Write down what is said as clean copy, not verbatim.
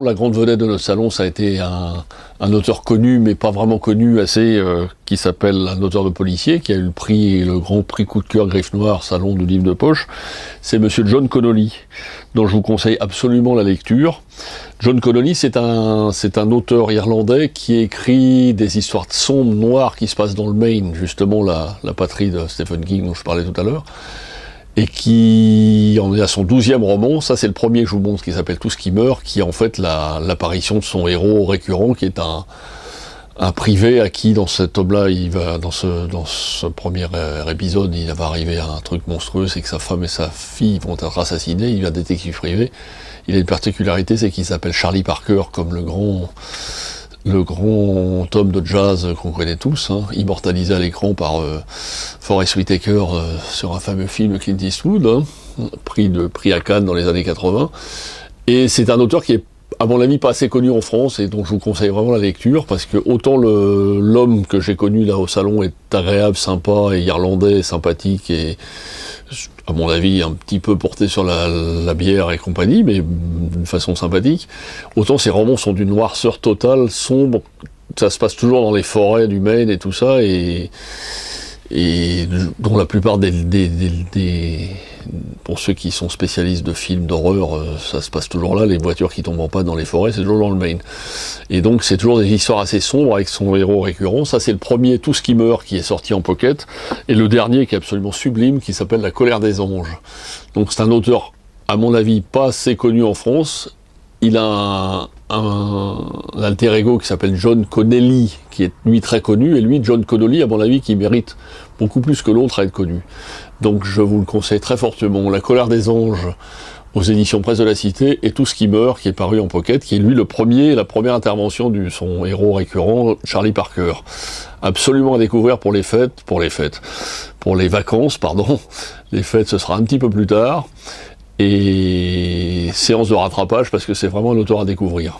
La grande vedette de notre salon, ça a été un auteur connu, mais pas vraiment connu assez, qui s'appelle un auteur de policier, qui a eu le grand prix coup de cœur Griffe Noire, salon du livre de poche. C'est monsieur John Connolly, dont je vous conseille absolument la lecture. John Connolly, c'est un auteur irlandais qui écrit des histoires sombres, noires, qui se passent dans le Maine, justement la patrie de Stephen King dont je parlais tout à l'heure. Et qui en est à son 12e roman. Ça, c'est le premier que je vous montre, qui s'appelle Tout ce qui meurt, qui est en fait l'apparition de son héros récurrent, qui est un privé à qui, dans cet homme-là, il va, dans ce premier épisode, il va arriver à un truc monstrueux, c'est que sa femme et sa fille vont être assassinées. Il va détective privé. Il a une particularité, c'est qu'il s'appelle Charlie Parker, comme le grand homme de jazz qu'on connaît tous, immortalisé à l'écran par Forest Whitaker sur un fameux film Clint Eastwood, prix à Cannes dans les années 80. Et c'est un auteur qui est, à mon avis, pas assez connu en France, et donc je vous conseille vraiment la lecture, parce que autant l'homme que j'ai connu là au salon est agréable, sympa, et irlandais, sympathique, et à mon avis un petit peu porté sur la bière et compagnie, mais d'une façon sympathique, autant ces romans sont d'une noirceur totale, sombre, ça se passe toujours dans les forêts du Maine et tout ça, et dont la plupart pour ceux qui sont spécialistes de films d'horreur, ça se passe toujours là, les voitures qui tombent en panne dans les forêts, c'est toujours dans le Maine. Et donc c'est toujours des histoires assez sombres avec son héros récurrent. Ça, c'est le premier, Tout ce qui meurt, qui est sorti en pocket, et le dernier qui est absolument sublime, qui s'appelle La colère des anges. Donc c'est un auteur, à mon avis, pas assez connu en France. Il a un alter ego qui s'appelle John Connelly, qui est lui très connu, et lui, John Connolly, à mon avis, qui mérite beaucoup plus que l'autre à être connu. Donc je vous le conseille très fortement. La colère des anges aux éditions Presse de la Cité, et Tout ce qui meurt, qui est paru en pocket, qui est lui la première intervention de son héros récurrent, Charlie Parker. Absolument à découvrir pour les vacances, pardon. Les fêtes, ce sera un petit peu plus tard. Et séance de rattrapage, parce que c'est vraiment un auteur à découvrir.